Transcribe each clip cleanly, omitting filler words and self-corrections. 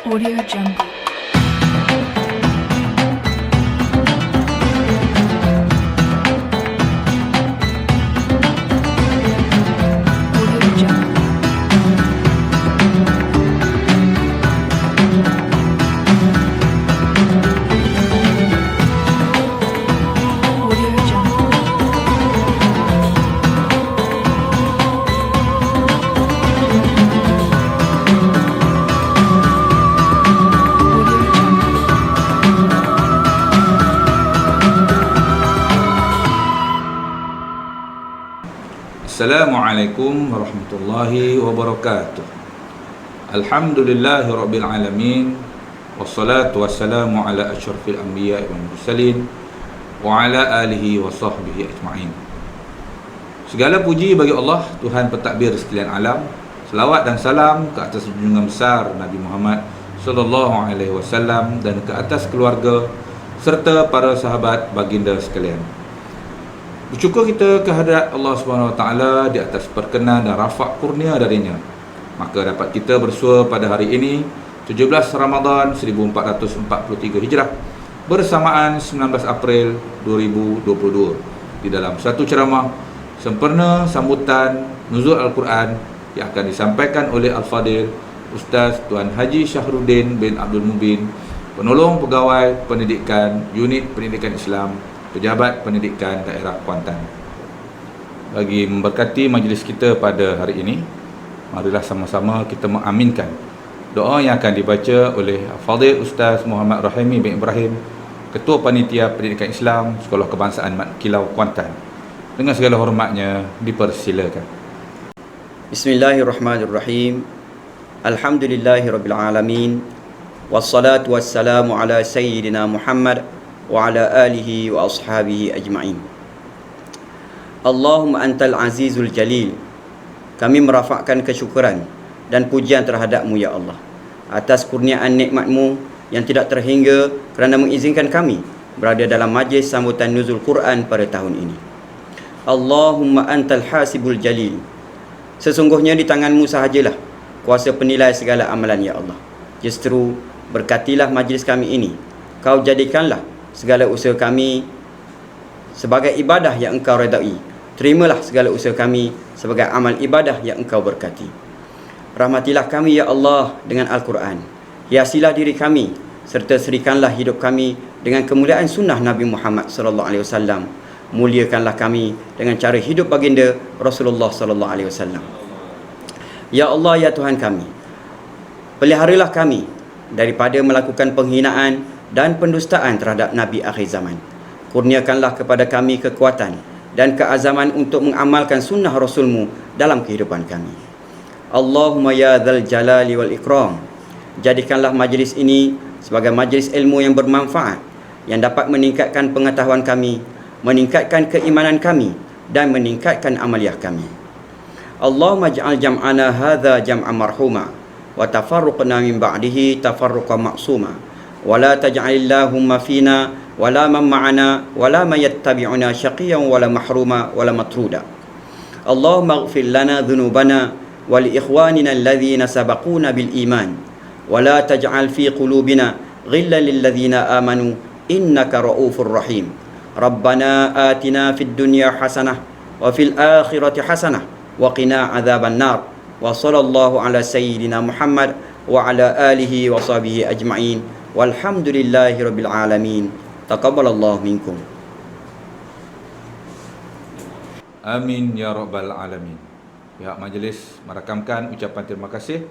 Audio Jungle. Audio Jungle. Audio Jungle. Audio Jungle. Assalamualaikum warahmatullahi wabarakatuh. Alhamdulillahi rabbil alamin. Wassalatu wassalamu ala asyrafil anbiya wal mursalin wa ala alihi wa sahbihi ajma'in. Segala puji bagi Allah, Tuhan pentadbir sekalian alam. Selawat dan salam ke atas junjungan besar Nabi Muhammad sallallahu alaihi wasallam dan ke atas keluarga serta para sahabat baginda sekalian. Bersyukur kita kehadrat Allah Subhanahu Wa Taala di atas perkenan dan rafaq kurnia darinya. Maka dapat kita bersua pada hari ini 17 Ramadan 1443 Hijrah bersamaan 19 April 2022 di dalam satu ceramah sempurna sambutan nuzul Al-Quran yang akan disampaikan oleh Al-Fadil Ustaz Tuan Haji Syahruddin bin Abdul Mubin, penolong pegawai pendidikan Unit Pendidikan Islam Pejabat Pendidikan Daerah Kuantan. Bagi memberkati majlis kita pada hari ini, marilah sama-sama kita mengaminkan doa yang akan dibaca oleh Fadil Ustaz Muhammad Rahimi bin Ibrahim, Ketua Panitia Pendidikan Islam Sekolah Kebangsaan Mat Kilau Kuantan. Dengan segala hormatnya dipersilakan. Bismillahirrahmanirrahim. Alhamdulillahirabbil alamin. Wassalatu wassalamu ala sayyidina Muhammad wa ala alihi wa ashabihi ajma'in. Allahumma antal azizul jalil. Kami merafakkan kesyukuran dan pujian terhadap-Mu ya Allah atas kurniaan nikmat-Mu yang tidak terhingga kerana mengizinkan kami berada dalam majlis sambutan nuzul Quran pada tahun ini. Allahumma antal hasibul jalil. Sesungguhnya di tangan-Mu sahajalah kuasa penilai segala amalan ya Allah. Justru berkatilah majlis kami ini. Kau jadikanlah segala usaha kami sebagai ibadah yang Engkau redai. Terimalah segala usaha kami sebagai amal ibadah yang Engkau berkati. Rahmatilah kami ya Allah dengan Al-Quran. Hiasilah diri kami serta serikanlah hidup kami dengan kemuliaan sunnah Nabi Muhammad sallallahu alaihi wasallam. Muliakanlah kami dengan cara hidup baginda Rasulullah sallallahu alaihi wasallam. Ya Allah ya Tuhan kami, peliharalah kami daripada melakukan penghinaan dan pendustaan terhadap Nabi akhir zaman. Kurniakanlah kepada kami kekuatan dan keazaman untuk mengamalkan sunnah Rasul-Mu dalam kehidupan kami. Allahumma ya dzal jalali wal ikram. Jadikanlah majlis ini sebagai majlis ilmu yang bermanfaat, yang dapat meningkatkan pengetahuan kami, meningkatkan keimanan kami dan meningkatkan amaliah kami. Allahumma ja'al jam'ana hadza jam'an marhuma wa tafarruqna min ba'dihi tafarruqan ma'suma. ولا تجعل اللهم فينا ولا من معنا ولا من يتبعنا شقيا ولا محروما ولا مطرودا. اللهم اغفر لنا ذنوبنا ولإخواننا الذين سبقونا بالإيمان ولا تجعل في قلوبنا غلا للذين آمنوا إنك رؤوف رحيم. ربنا آتنا في الدنيا حسنة وفي الآخرة حسنة وقنا عذاب النار. وصلى الله على سيدنا محمد وعلى آله وصحبه أجمعين. Walhamdulillahi rabbil alamin. Taqabbalallahu minkum. Amin ya rabbal alamin. Pihak majlis merakamkan ucapan terima kasih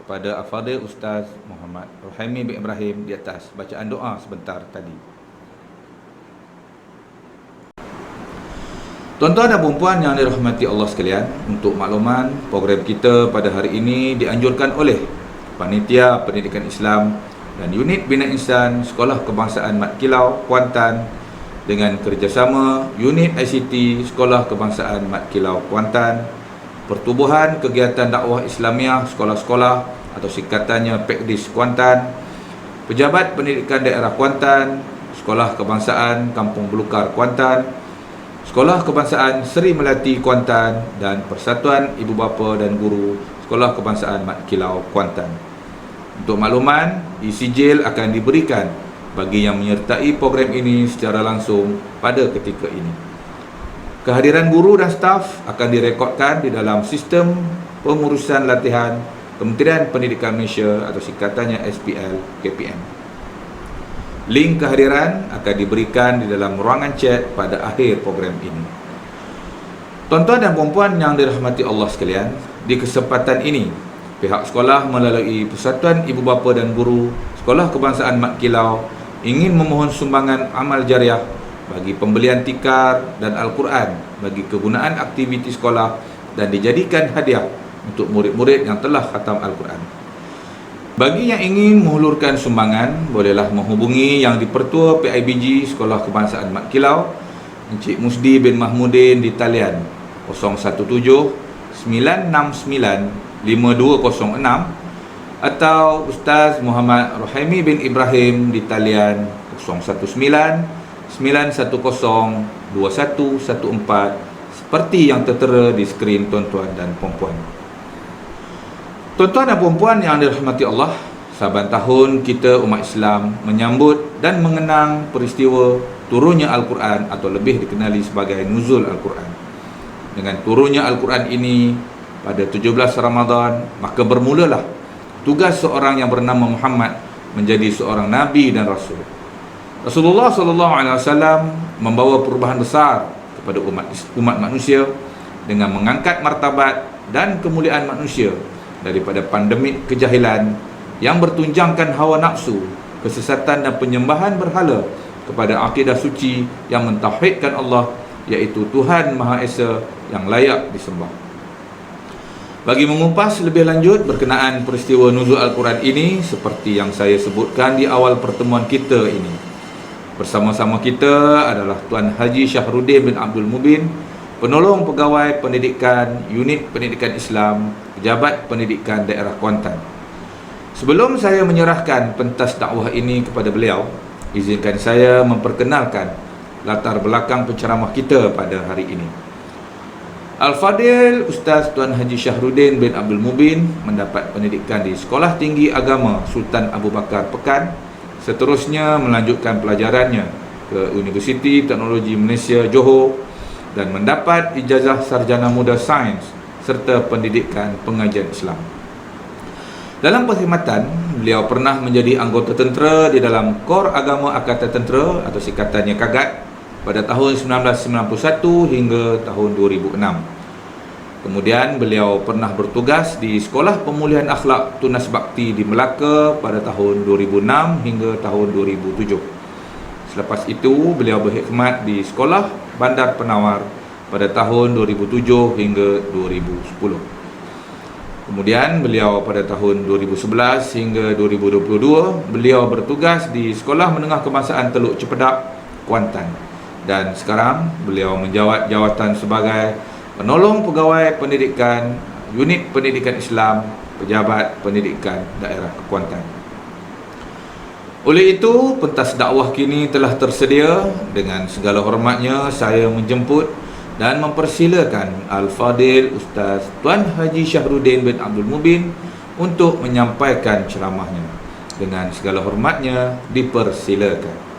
kepada Al-Fadil Ustaz Muhammad Rahimi bin Ibrahim di atas bacaan doa sebentar tadi. Tuan-tuan dan puan-puan yang dirahmati Allah sekalian, untuk makluman, program kita pada hari ini dianjurkan oleh Panitia Pendidikan Islam dan Unit Bina Insan Sekolah Kebangsaan Mat Kilau Kuantan dengan kerjasama Unit ICT Sekolah Kebangsaan Mat Kilau Kuantan, Pertubuhan Kegiatan Dakwah Islamiah Sekolah-Sekolah atau singkatannya PEKDIS Kuantan, Pejabat Pendidikan Daerah Kuantan, Sekolah Kebangsaan Kampung Belukar Kuantan, Sekolah Kebangsaan Seri Melati Kuantan dan Persatuan Ibu Bapa dan Guru Sekolah Kebangsaan Mat Kilau Kuantan. Untuk makluman, e-sijil akan diberikan bagi yang menyertai program ini secara langsung pada ketika ini. Kehadiran guru dan staf akan direkodkan di dalam sistem pengurusan latihan Kementerian Pendidikan Malaysia atau singkatannya SPL KPM. Link kehadiran akan diberikan di dalam ruangan chat pada akhir program ini. Tuan-tuan dan puan-puan yang dirahmati Allah sekalian, di kesempatan ini pihak sekolah melalui Persatuan Ibu Bapa dan Guru Sekolah Kebangsaan Mat Kilau ingin memohon sumbangan amal jariah bagi pembelian tikar dan Al-Quran bagi kegunaan aktiviti sekolah dan dijadikan hadiah untuk murid-murid yang telah khatam Al-Quran. Bagi yang ingin menghulurkan sumbangan, bolehlah menghubungi Yang di-Pertua PIBG Sekolah Kebangsaan Mat Kilau, Encik Musdi bin Mahmudin di talian 017-969-5206 atau Ustaz Muhammad Rohaimi bin Ibrahim di talian 019-910-2114 seperti yang tertera di skrin tuan-tuan dan puan-puan. Tuan-tuan dan puan-puan yang dirahmati Allah, saban tahun kita umat Islam menyambut dan mengenang peristiwa turunnya Al-Quran atau lebih dikenali sebagai Nuzul Al-Quran. Dengan turunnya Al-Quran ini pada 17 Ramadan, maka bermulalah tugas seorang yang bernama Muhammad menjadi seorang Nabi dan Rasul. Rasulullah SAW membawa perubahan besar kepada umat manusia dengan mengangkat martabat dan kemuliaan manusia daripada pandemik kejahilan yang bertunjangkan hawa nafsu, kesesatan dan penyembahan berhala kepada akidah suci yang mentauhidkan Allah, iaitu Tuhan Maha Esa yang layak disembah. Bagi mengupas lebih lanjut berkenaan peristiwa nuzul Al-Quran ini, seperti yang saya sebutkan di awal pertemuan kita ini, bersama-sama kita adalah Tuan Haji Syahrudin bin Abdul Mubin, penolong pegawai pendidikan Unit Pendidikan Islam, Pejabat Pendidikan Daerah Kuantan. Sebelum saya menyerahkan pentas dakwah ini kepada beliau, izinkan saya memperkenalkan latar belakang penceramah kita pada hari ini. Al-Fadil Ustaz Tuan Haji Syahrudin bin Abdul Mubin mendapat pendidikan di Sekolah Tinggi Agama Sultan Abu Bakar Pekan. Seterusnya melanjutkan pelajarannya ke Universiti Teknologi Malaysia Johor dan mendapat ijazah Sarjana Muda Sains serta pendidikan pengajian Islam. Dalam perkhidmatan, beliau pernah menjadi anggota tentera di dalam Kor Agama Angkatan Tentera atau singkatannya KAGAT pada tahun 1991 hingga tahun 2006. Kemudian beliau pernah bertugas di Sekolah Pemulihan Akhlak Tunas Bakti di Melaka pada tahun 2006 hingga tahun 2007. Selepas itu, beliau berkhidmat di Sekolah Bandar Penawar pada tahun 2007 hingga 2010. Kemudian beliau pada tahun 2011 hingga 2022 beliau bertugas di Sekolah Menengah Kebangsaan Teluk Cepedak, Kuantan. Dan sekarang beliau menjawat jawatan sebagai penolong pegawai pendidikan Unit Pendidikan Islam, Pejabat Pendidikan Daerah Kuantan. Oleh itu, pentas dakwah kini telah tersedia. Dengan segala hormatnya saya menjemput dan mempersilakan Al-Fadil Ustaz Tuan Haji Syahrudin bin Abdul Mubin untuk menyampaikan ceramahnya. Dengan segala hormatnya dipersilakan.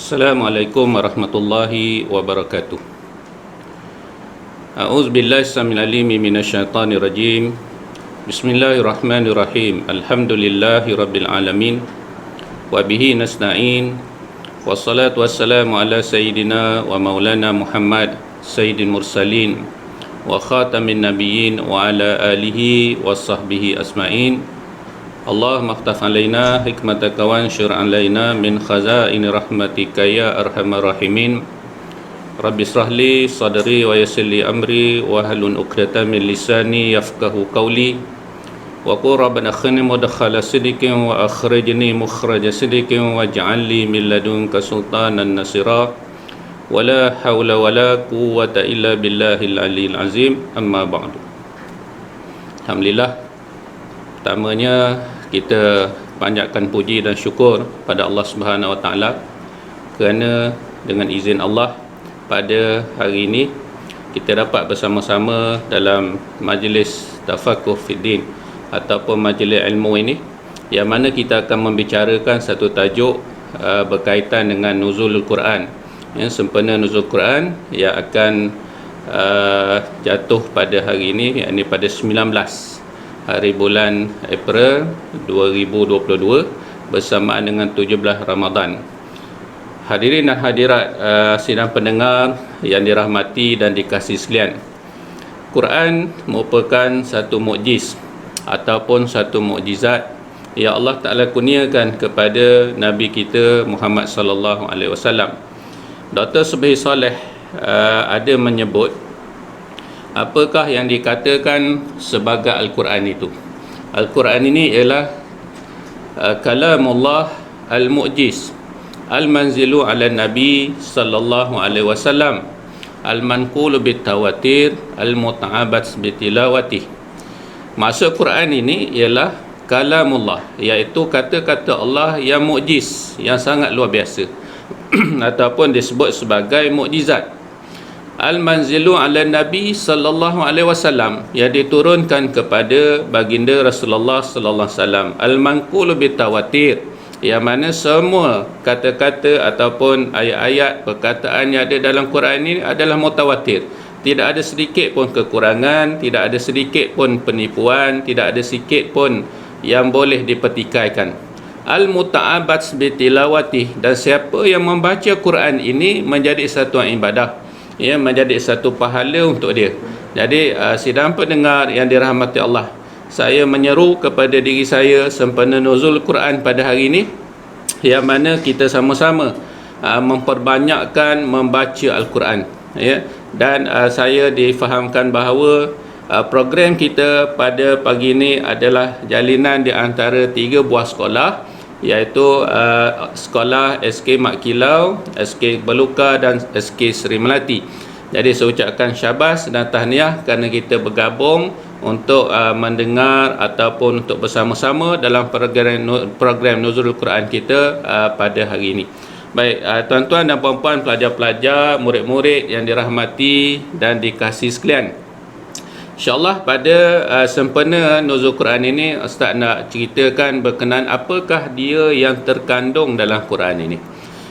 Assalamualaikum warahmatullahi wabarakatuh. A'udzubillahi samil alimi minasyaitonir rajim. Bismillahirrahmanirrahim. Alhamdulillahi rabbil alamin. Wa bihi nasta'in. Wassalatu wassalamu ala sayyidina wa maulana Muhammad sayyidil mursalin wa khatamin nabiyyin wa ala alihi wa sahbihi asma'in. Allahumma aftah alaina hikmataka wa anshur alaina min khazaini rahmatika ya arhamar rahimin. Rabbi israh li sadri wa yassir li amri wa hlul 'uqdatam min lisani yafqahu qawli wa qur rabbana akhini mudkhala sidqin wa akhrijni mukhraja sidqin waj'al li min ladunka sultanan nasira wa la hawla wa la quwwata illa billahil aliyyil azim. Amma ba'du. Alhamdulillah, pertamanya kita panjatkan puji dan syukur pada Allah Subhanahu Wa Taala kerana dengan izin Allah pada hari ini kita dapat bersama-sama dalam majlis Tafaqquh Fiddin ataupun majlis ilmu ini, yang mana kita akan membicarakan satu tajuk berkaitan dengan nuzulul Quran, sempena nuzul Quran yang akan jatuh pada hari ini, yakni pada 19 hari bulan April 2022 bersamaan dengan 17 Ramadan. Hadirin dan hadirat sidang pendengar yang dirahmati dan dikasihi sekalian, Quran merupakan satu mukjiz ataupun satu mukjizat yang Allah Ta'ala kurniakan kepada Nabi kita Muhammad sallallahu alaihi wasallam. Dr. Subhi Saleh ada menyebut apakah yang dikatakan sebagai Al-Quran itu. Al-Quran ini ialah kalamullah al-mu'jiz al-manzilu ala Nabi sallallahu alaihi wasallam al-manqulu bitawatir al-muta'abat bitilawatih. Maksud Quran ini ialah kalamullah, iaitu kata-kata Allah yang mukjiz, yang sangat luar biasa ataupun disebut sebagai mukjizat. Al-manzilu ala Nabi sallallahu alaihi wasallam, yang diturunkan kepada baginda Rasulullah sallallahu alaihi wasallam. Al-manqulu bitawatir, yang mana semua kata-kata ataupun ayat-ayat perkataan yang ada dalam Quran ini adalah mutawatir. Tidak ada sedikit pun kekurangan, tidak ada sedikit pun penipuan, tidak ada sedikit pun yang boleh dipertikaikan. Al-muta'abat bitilawatih, dan siapa yang membaca Quran ini menjadi satu ibadah, ya, menjadi satu pahala untuk dia. Jadi sidang pendengar yang dirahmati Allah, saya menyeru kepada diri saya sempena nuzul Quran pada hari ini, yang mana kita sama-sama memperbanyakkan membaca Al-Quran, ya. Dan saya difahamkan bahawa program kita pada pagi ini adalah jalinan di antara 3 buah sekolah, iaitu sekolah SK Mak Kilau, SK Beluka dan SK Seri Melati. Jadi saya ucapkan syabas dan tahniah kerana kita bergabung untuk mendengar ataupun untuk bersama-sama dalam program Nuzulul Quran kita pada hari ini. Baik, tuan-tuan dan puan-puan, pelajar-pelajar, murid-murid yang dirahmati dan dikasihi sekalian, InsyaAllah pada sempena Nuzul Quran ini, Ustaz nak ceritakan berkenaan apakah dia yang terkandung dalam Quran ini.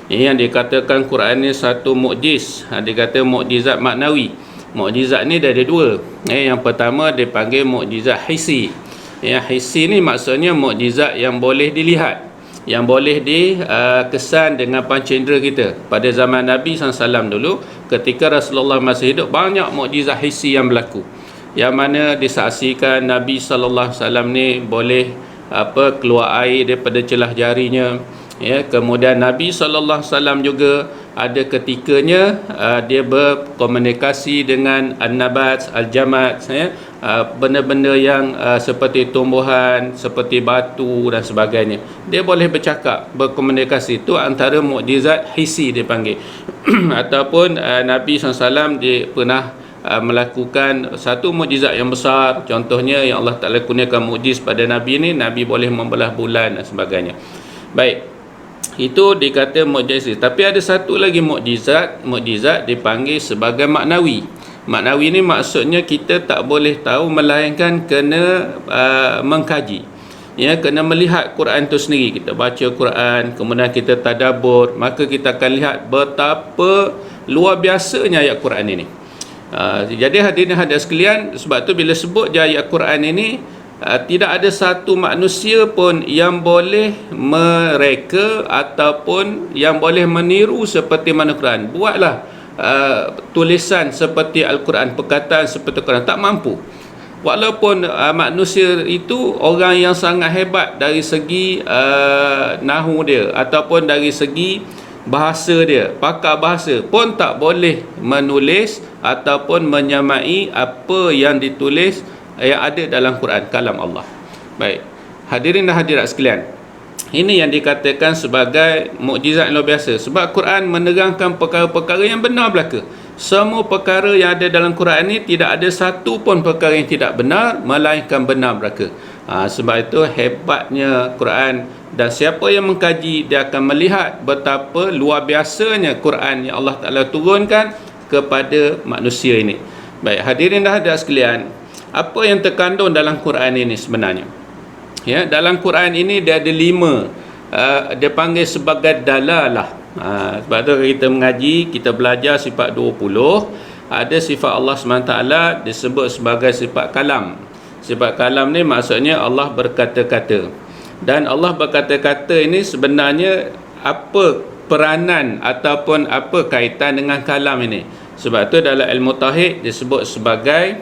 Ini yang dikatakan Quran ini satu mukjiz, dikata mukjizat maknawi. Mukjizat ni ada 2. Yang pertama dipanggil mukjizat hissi. Hissi ni maksudnya mukjizat yang boleh dilihat, yang boleh dikesan dengan panca indera kita. Pada zaman Nabi SAW dulu, ketika Rasulullah masih hidup, banyak mukjizat hissi yang berlaku, yang mana disaksikan Nabi SAW ni boleh keluar air daripada celah jarinya, ya. Kemudian Nabi SAW juga ada ketikanya dia berkomunikasi dengan an-nabat, al-jamat, ya, benda-benda yang seperti tumbuhan, seperti batu dan sebagainya. Dia boleh bercakap, berkomunikasi. Itu antara mukjizat hissi dipanggil. Ataupun Nabi SAW dia pernah melakukan satu mukjizat yang besar. Contohnya yang Allah Ta'ala kurniakan mukjiz pada Nabi ni, Nabi boleh membelah bulan dan sebagainya. Baik, itu dikata mukjizat. Tapi ada satu lagi mukjizat dipanggil sebagai maknawi. Maknawi ni maksudnya kita tak boleh tahu melainkan kena mengkaji, ya, kena melihat Quran tu sendiri. Kita baca Quran, kemudian kita tadabbur, maka kita akan lihat betapa luar biasanya ayat Quran ini. Jadi hadirin hadirat sekalian, sebab tu bila sebut je ayat Quran ini, tidak ada satu manusia pun yang boleh mereka ataupun yang boleh meniru seperti mana Quran. Buatlah tulisan seperti Al-Quran, perkataan seperti Al-Quran, tak mampu. Walaupun manusia itu orang yang sangat hebat dari segi nahu dia ataupun dari segi bahasa dia, pakar bahasa, pun tak boleh menulis ataupun menyamai apa yang ditulis yang ada dalam Quran, kalam Allah. Baik, hadirin dan hadirat sekalian, ini yang dikatakan sebagai mukjizat yang luar biasa. Sebab Quran menerangkan perkara-perkara yang benar belaka. Semua perkara yang ada dalam Quran ini, tidak ada satu pun perkara yang tidak benar, melainkan benar belaka. Sebab itu hebatnya Quran, dan siapa yang mengkaji, dia akan melihat betapa luar biasanya Quran yang Allah Ta'ala turunkan kepada manusia ini. Baik, hadirin dah ada sekalian, apa yang terkandung dalam Quran ini sebenarnya? Ya, dalam Quran ini dia ada 5, dia panggil sebagai dalalah. Sebab tu kita mengaji, kita belajar sifat 20, ada sifat Allah SWT disebut sebagai sifat kalam. Sifat kalam ni maksudnya Allah berkata-kata. Dan Allah berkata-kata ini sebenarnya apa peranan ataupun apa kaitan dengan kalam ini? Sebab tu dalam ilmu tauhid disebut sebagai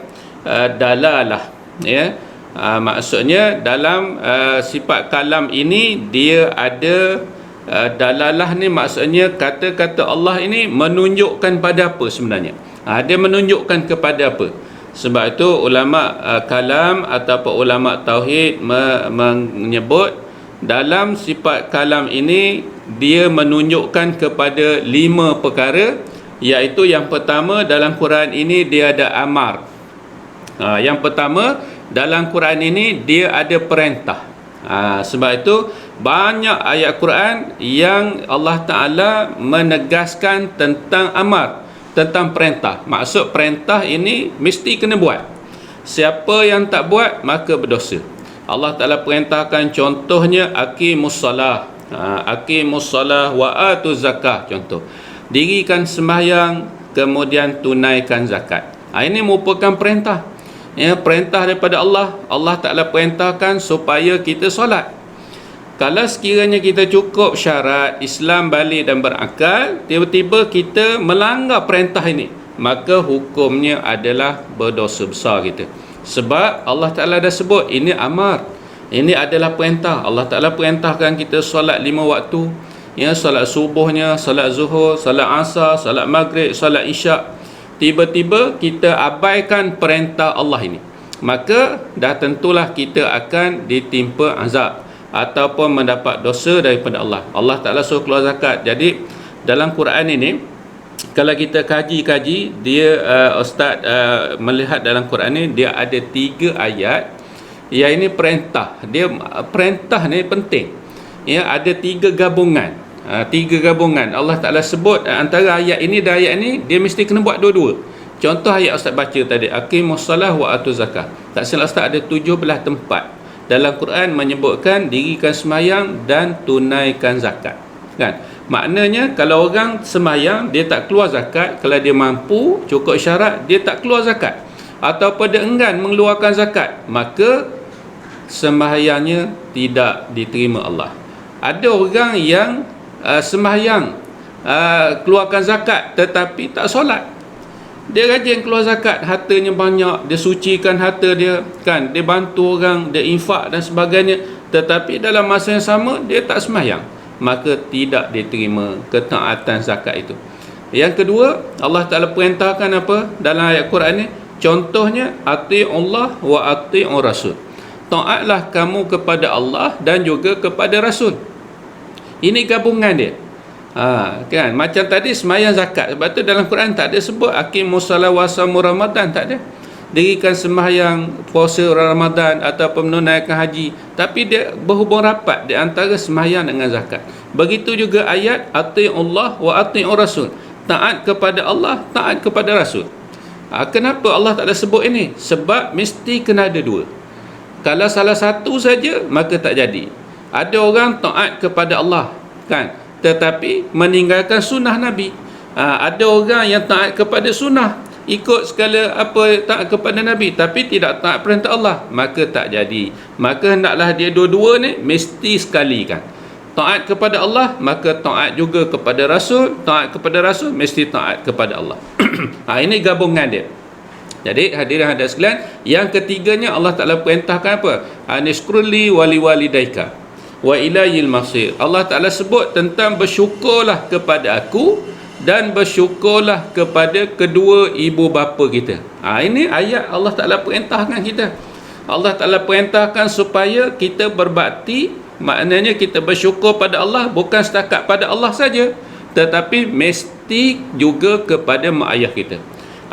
dalalah, ya. Maksudnya dalam sifat kalam ini dia ada dalalah ni, maksudnya kata-kata Allah ini menunjukkan pada apa sebenarnya. Dia menunjukkan kepada apa. Sebab itu ulama kalam ataupun ulama tauhid menyebut dalam sifat kalam ini dia menunjukkan kepada 5 perkara, iaitu yang pertama dalam Quran ini dia ada amar. Yang pertama dalam Quran ini dia ada perintah. Sebab itu banyak ayat Quran yang Allah Ta'ala menegaskan tentang amar, tentang perintah. Maksud perintah ini mesti kena buat. Siapa yang tak buat maka berdosa. Allah Ta'ala perintahkan contohnya aqimus salah. Aqimus salah wa atuz zakah, contoh. Dirikan sembahyang kemudian tunaikan zakat. Ini merupakan perintah. Ya, perintah daripada Allah. Allah Ta'ala perintahkan supaya kita solat. Kalau sekiranya kita cukup syarat Islam, balik dan berakal, tiba-tiba kita melanggar perintah ini, maka hukumnya adalah berdosa besar kita. Sebab Allah Ta'ala dah sebut ini amar, ini adalah perintah. Allah Ta'ala perintahkan kita solat 5 waktu, ya, solat subuhnya, solat zuhur, solat asar, solat maghrib, solat isyak. Tiba-tiba kita abaikan perintah Allah ini, maka dah tentulah kita akan ditimpa azab ataupun mendapat dosa daripada Allah. Allah Ta'ala suruh keluar zakat. Jadi dalam Quran ini kalau kita kaji-kaji, dia Ustaz melihat dalam Quran ini dia ada 3 ayat yang ini perintah. Dia perintah ni penting. Ya, ada 3 gabungan. 3 gabungan. Allah Ta'ala sebut antara ayat ini dan ayat ini dia mesti kena buat dua-dua. Contoh ayat Ustaz baca tadi, aqimus salah wa atuz zakah. Tak silap Ustaz ada 17 tempat dalam Quran menyebutkan dirikan sembahyang dan tunaikan zakat. Kan? Maknanya kalau orang sembahyang dia tak keluar zakat, kalau dia mampu cukup syarat dia tak keluar zakat, ataupun dia enggan mengeluarkan zakat, maka sembahyangnya tidak diterima Allah. Ada orang yang sembahyang keluarkan zakat tetapi tak solat. Dia rajin keluar zakat, hartanya banyak, dia sucikan harta dia, kan, dia bantu orang, dia infak dan sebagainya, tetapi dalam masa yang sama dia tak sembahyang, maka tidak diterima ketaatan zakat itu. Yang kedua, Allah Ta'ala perintahkan apa dalam ayat Quran ni? Contohnya ati'ullah wa ati'ur rasul. Taatlah kamu kepada Allah dan juga kepada Rasul. Ini gabungan dia. Kan, macam tadi sembahyang zakat, sebab tu dalam Quran tak ada sebut aqimus salat wa saum Ramadan, tak ada. Dirikan sembahyang puasa Ramadan ataupun menunaikan haji, tapi dia berhubung rapat di antara sembahyang dengan zakat. Begitu juga ayat ati'ullah wa ati'ur rasul. Taat kepada Allah, taat kepada Rasul. Kenapa Allah tak ada sebut ini? Sebab mesti kena ada dua. Kalau salah satu saja maka tak jadi. Ada orang taat kepada Allah, kan, tetapi meninggalkan sunnah Nabi. Ada orang yang taat kepada sunnah, ikut segala apa taat kepada Nabi, tapi tidak taat perintah Allah, maka tak jadi. Maka hendaklah dia dua-dua ni mesti sekali, kan. Taat kepada Allah maka taat juga kepada Rasul, taat kepada Rasul mesti taat kepada Allah. Ini gabungan dia. Jadi hadirin hadirat sekalian, yang ketiganya Allah Ta'ala perintahkan apa? Anishkurli wali walidaika wa ilayil masir. Allah Ta'ala sebut tentang bersyukurlah kepada aku dan bersyukurlah kepada kedua ibu bapa kita. Ini ayat Allah Ta'ala perintahkan kita. Allah Ta'ala perintahkan supaya kita berbakti, maknanya kita bersyukur pada Allah bukan setakat pada Allah saja, tetapi mesti juga kepada mak ayah kita.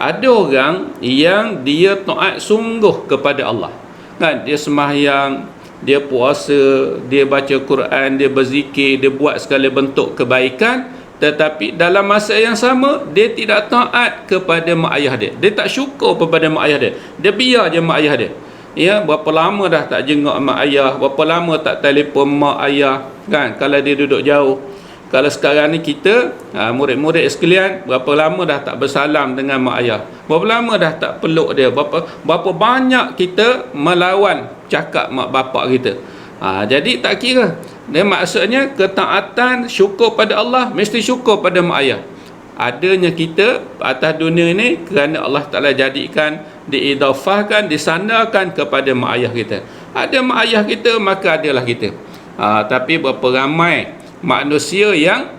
Ada orang yang dia taat sungguh kepada Allah, kan, dia sembahyang, dia puasa, dia baca Quran, dia berzikir, dia buat segala bentuk kebaikan, tetapi dalam masa yang sama dia tidak taat kepada mak ayah dia. Dia tak syukur kepada mak ayah dia. Dia biar je mak ayah dia. Ya, berapa lama dah tak jenguk mak ayah, berapa lama tak telefon mak ayah kan kalau dia duduk jauh. Kalau sekarang ni kita murid-murid sekalian, berapa lama dah tak bersalam dengan mak ayah, berapa lama dah tak peluk dia, berapa banyak kita melawan cakap mak bapak kita. Jadi tak kira. Dia maksudnya ketaatan, syukur pada Allah, mesti syukur pada mak ayah. Adanya kita atas dunia ini kerana Allah Ta'ala jadikan, diidafahkan, disandarkan kepada mak ayah kita. Ada mak ayah kita, maka adalah kita. Tapi berapa ramai manusia yang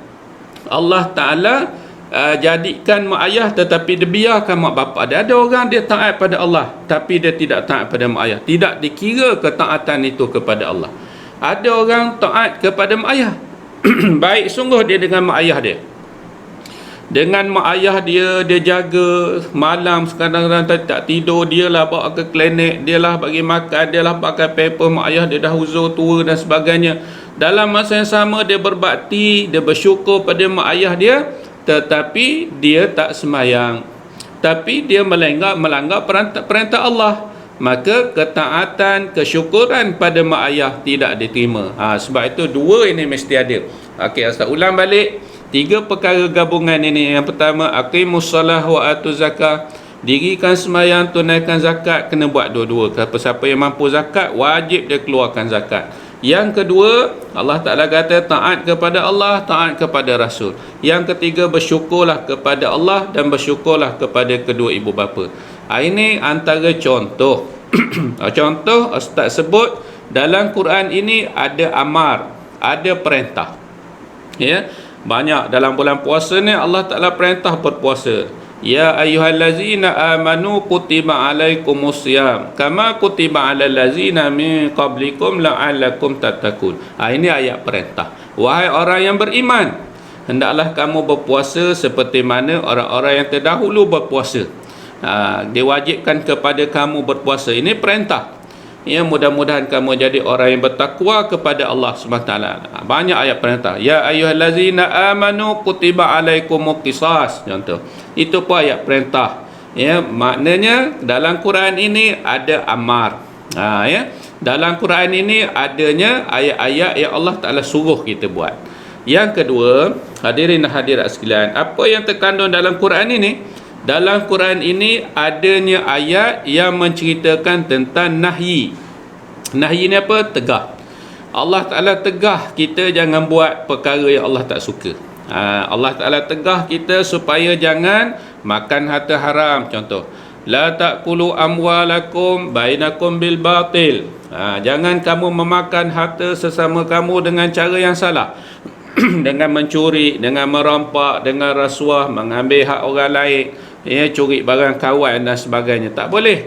Allah Ta'ala jadikan mak ayah tetapi dia biarkan mak bapak dia. Ada orang dia taat pada Allah tapi dia tidak taat pada mak ayah. Tidak dikira ketaatan itu kepada Allah. Ada orang taat kepada mak ayah baik sungguh dia dengan mak ayah dia. Dengan mak ayah dia, dia jaga malam kadang-kadang tak tidur, dia lah bawa ke klinik, dia lah bagi makan, dia lah pakai paper, mak ayah dia dah uzur tua dan sebagainya. Dalam masa yang sama dia berbakti, dia bersyukur pada mak ayah dia, tetapi dia tak semayang, tapi dia melanggar perintah Allah. Maka ketaatan, kesyukuran pada mak ayah tidak diterima. Sebab itu dua ini mesti ada. Okey, Ustaz ulang balik 3 perkara gabungan ini. Yang pertama, aqimus salah wa atuz zakah. Dirikan sembahyang, tunaikan zakat, kena buat dua-dua. Siapa yang mampu zakat, wajib dia keluarkan zakat. Yang kedua, Allah Ta'ala kata taat kepada Allah, taat kepada Rasul. Yang ketiga, bersyukurlah kepada Allah dan bersyukurlah kepada kedua ibu bapa. Ini antara contoh. Contoh Ustaz sebut dalam Quran ini ada amar, ada perintah. Ya. Banyak dalam bulan puasa ni Allah Ta'ala perintah berpuasa. Ya ayyuhallazina amanu kutiba alaikumus syiyam kama kutiba alal ladzina min qablikum la'allakum tattaqun. Ini ayat perintah. Wahai orang yang beriman, hendaklah kamu berpuasa seperti mana orang-orang yang terdahulu berpuasa. Diwajibkan kepada kamu berpuasa. Ini perintah. Ya, mudah-mudahan kamu jadi orang yang bertakwa kepada Allah SWT. Banyak ayat perintah. Ya ayyuhallazina amanu kutiba alaikumus qisas. Contoh. Itu pun ayat perintah. Ya, maknanya dalam Quran ini ada amar. Ya. Dalam Quran ini adanya ayat-ayat yang Allah Ta'ala suruh kita buat. Yang kedua, hadirin dan hadirat sekalian, apa yang terkandung dalam Quran ini? Dalam Quran ini adanya ayat yang menceritakan tentang nahyi. Nahyi ni apa? Tegah. Allah Ta'ala tegah kita jangan buat perkara yang Allah tak suka. Allah Ta'ala tegah kita supaya jangan makan harta haram. Contoh, la ta'kulu amwalakum bainakum bil batil. Jangan kamu memakan harta sesama kamu dengan cara yang salah. Dengan mencuri, dengan merampak, dengan rasuah, mengambil hak orang lain, ya, curi barang kawan dan sebagainya. Tak boleh.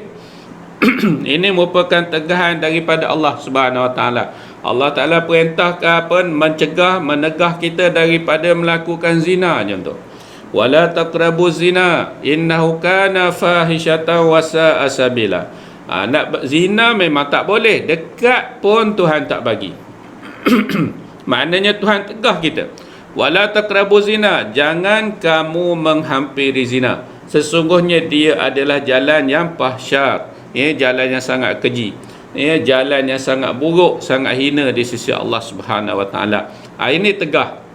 Ini merupakan tegahan daripada Allah Subhanahu Wa Taala. Allah Taala perintahkan apa? Mencegah, menegah kita daripada melakukan zina. Contoh, wala taqrabuz zina innahu kana fahishatan wa sa'a sabila. Nak zina memang tak boleh, dekat pun Tuhan tak bagi. Maknanya Tuhan tegah kita. Wala taqrabuz zina, jangan kamu menghampiri zina. Sesungguhnya dia adalah jalan yang fahsyat, ya, jalan yang sangat keji, ya, jalan yang sangat buruk, sangat hina di sisi Allah Subhanahu Wa Taala. Ini tegah.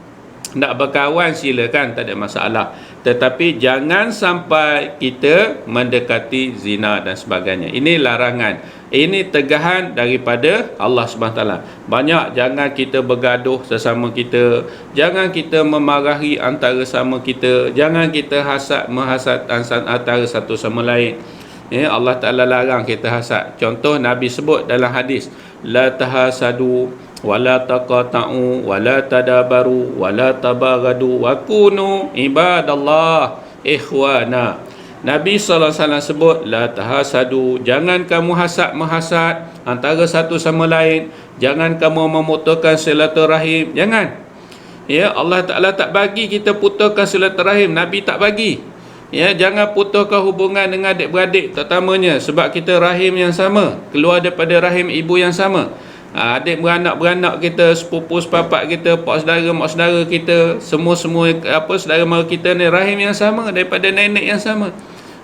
Nak berkawan silakan, tak ada masalah, tetapi jangan sampai kita mendekati zina dan sebagainya. Ini larangan. Ini tegahan daripada Allah Subhanahu Wa Taala. Banyak jangan kita bergaduh sesama kita, jangan kita memarahi antara sama kita, jangan kita menghasad antara satu sama lain. Ya, Allah Ta'ala larang kita hasad. Contoh Nabi sebut dalam hadis, la tahasadu wala taqata'u wala tadabaru wala tabaghadu wa kunu ibadallah ikhwana. Nabi SAW sebut, la tahasadu, jangan kamu menghasad antara satu sama lain, jangan kamu memutuskan silaturahim, jangan. Ya, Allah Ta'ala tak bagi kita putuskan silaturahim, Nabi tak bagi. Ya, jangan putuskan hubungan dengan adik-beradik terutamanya sebab kita rahim yang sama, keluar daripada rahim ibu yang sama. Adik beranak kita, sepupu sepapak kita, mak saudara kita, semua saudara mara kita ni rahim yang sama, daripada nenek yang sama.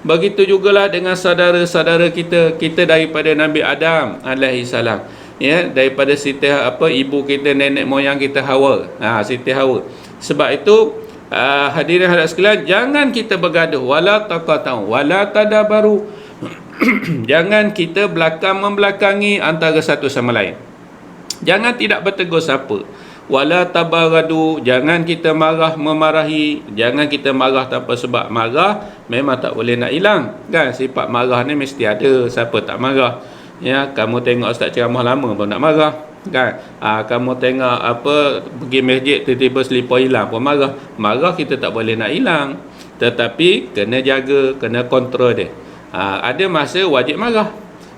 Begitu jugalah dengan saudara-saudara kita daripada Nabi Adam alaihi salam. Ya, daripada ibu kita, nenek moyang kita Hawa. Siti Hawa. Sebab itu hadirin hadirat sekalian, jangan kita bergaduh, wala taqatau wala tadabaru. Jangan kita membelakangi antara satu sama lain. Jangan tidak bertegur sapa. Wala tabaradu, jangan kita memarahi, jangan kita marah tanpa sebab. Marah memang tak boleh nak hilang, kan? Sifat marah ni mesti ada, siapa tak marah? Ya, kamu tengok ustaz ceramah lama pun nak marah, kan? Kamu tengok pergi masjid tiba-tiba selipar hilang pun marah. Marah kita tak boleh nak hilang, tetapi kena jaga, kena kontrol dia. Ada masa wajib marah,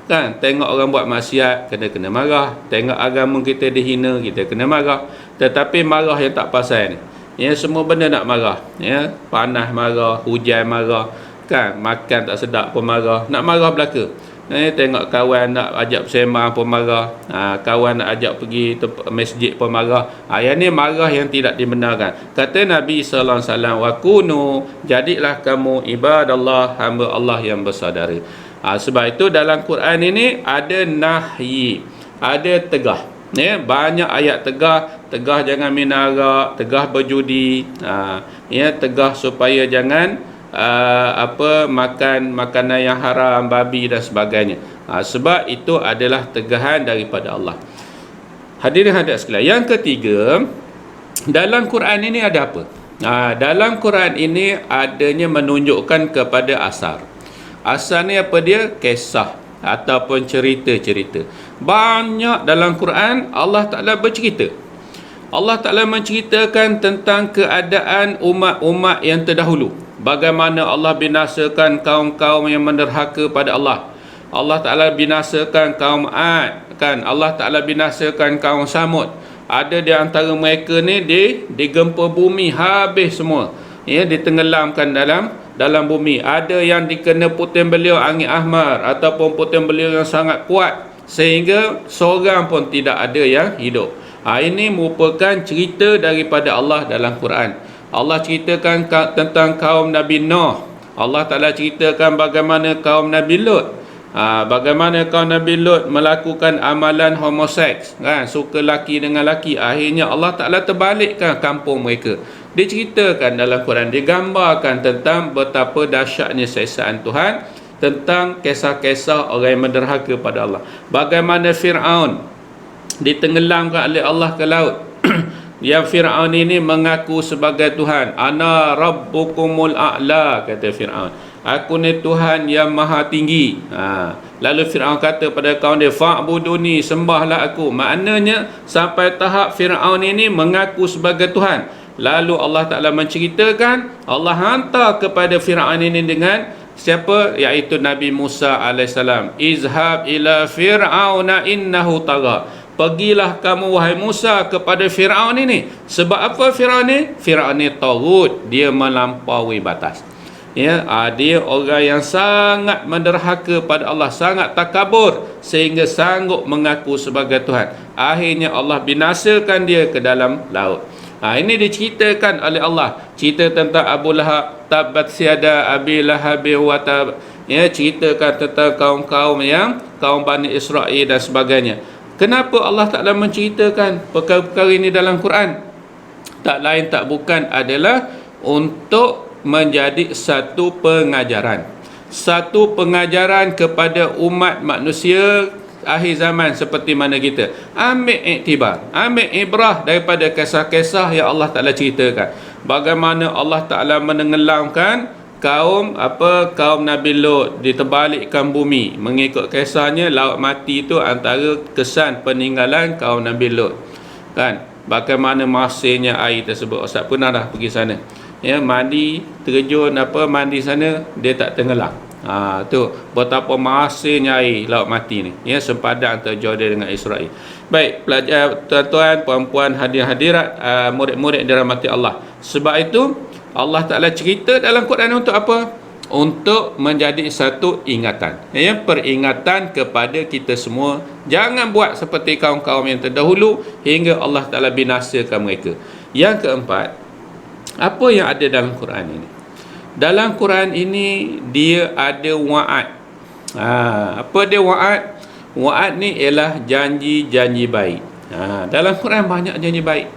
kan? Tengok orang buat maksiat, kena marah. Tengok agama kita dihina, kita kena marah. Tetapi marah yang tak pasal ni, ya, semua benda nak marah, ya. Panas marah, hujan marah, kan? Makan tak sedap pun marah, nak marah belaka. Tengok kawan nak ajak bersembang pun marah, kawan nak ajak pergi masjid pun marah. Yang ni marah yang tidak dibenarkan. Kata Nabi sallallahu alaihi wasallam, wa kunu, jadilah kamu ibadallah, hamba Allah yang bersaudara. Sebab itu dalam Quran ini ada nahyi, ada tegah. Ya, banyak ayat tegah jangan minum arak, tegah berjudi, ya, tegah supaya jangan makan makanan yang haram, babi dan sebagainya. Sebab itu adalah tegahan daripada Allah. Hadirin hadirat sekalian, yang ketiga, dalam Quran ini ada apa? Dalam Quran ini adanya menunjukkan kepada asar. Asal ni apa dia? Kisah ataupun cerita-cerita. Banyak dalam Quran Allah Ta'ala bercerita. Allah Ta'ala menceritakan tentang keadaan umat-umat yang terdahulu. Bagaimana Allah binasakan kaum-kaum yang menderhaka pada Allah. Allah Ta'ala binasakan kaum Ad, kan? Allah Ta'ala binasakan kaum Samud. Ada di antara mereka ni digempa bumi habis semua. Ya, ditenggelamkan dalam bumi. Ada yang dikena puting beliau angin ahmar ataupun puting beliau yang sangat kuat sehingga seorang pun tidak ada yang hidup. Ini merupakan cerita daripada Allah dalam Quran. Allah ceritakan tentang kaum Nabi Nuh. Allah Ta'ala ceritakan bagaimana kaum Nabi Lut. Bagaimana kaum Nabi Lut melakukan amalan homoseks, kan? Suka laki dengan laki. Akhirnya Allah Ta'ala terbalikkan kampung mereka. Diceritakan dalam Quran, digambarkan tentang betapa dahsyatnya siksaan Tuhan, tentang kisah-kisah orang yang menderhaka pada Allah. Bagaimana Fir'aun ditenggelamkan oleh Allah ke laut. Yang Fir'aun ini mengaku sebagai Tuhan. Ana rabbukumul a'la, kata Fir'aun. Aku ni Tuhan yang maha tinggi. Lalu Fir'aun kata pada kaum dia, fa'buduni, sembahlah aku. Maknanya sampai tahap Fir'aun ini mengaku sebagai Tuhan. Lalu Allah Ta'ala menceritakan, Allah hantar kepada Fir'aun ini dengan siapa? Iaitu Nabi Musa AS. Izhab ila fir'auna innahu tagha. Pergilah kamu wahai Musa kepada Fir'aun ini. Sebab apa Fir'aun ni? Fir'aun ni taghut, dia melampaui batas. Ya, dia orang yang sangat menderhaka pada Allah, sangat takabur sehingga sanggup mengaku sebagai Tuhan. Akhirnya Allah binasakan dia ke dalam laut. Ini diceritakan oleh Allah. Cerita tentang Abu Lahab, tabat siada abi lahab wa tab. Ya, ceritakan tentang kaum-kaum yang kaum Bani Israel dan sebagainya. Kenapa Allah Ta'ala menceritakan perkara-perkara ini dalam Quran? Tak lain tak bukan adalah untuk menjadi satu pengajaran. Satu pengajaran kepada umat manusia akhir zaman seperti mana kita. Ambil iktibar, ambil ibrah daripada kisah-kisah yang Allah Ta'ala ceritakan. Bagaimana Allah Ta'ala menenggelamkan kaum Nabi Lut, diterbalikkan bumi. Mengikut kisahnya, laut mati itu antara kesan peninggalan kaum Nabi Lut, kan? Bagaimana masihnya air tersebut. Ustaz pernah dah pergi sana, ya, mandi, terjun mandi sana, dia tak tenggelam. Tu betapa masihnya air laut mati ni, ya, sempadan antara Jordan dengan Israel. Baik, pelajar, tuan-tuan, puan-puan, hadirin-hadirat, murid-murid dirahmati Allah. Sebab itu Allah Ta'ala cerita dalam Quran untuk apa? untuk menjadi satu ingatan, peringatan kepada kita semua. Jangan buat seperti kaum-kaum yang terdahulu hingga Allah Ta'ala binasakan mereka. Yang keempat, apa yang ada dalam Quran ini? Dalam Quran ini dia ada wa'ad. Apa dia wa'ad? Wa'ad ni ialah janji-janji baik. Dalam Quran banyak janji baik.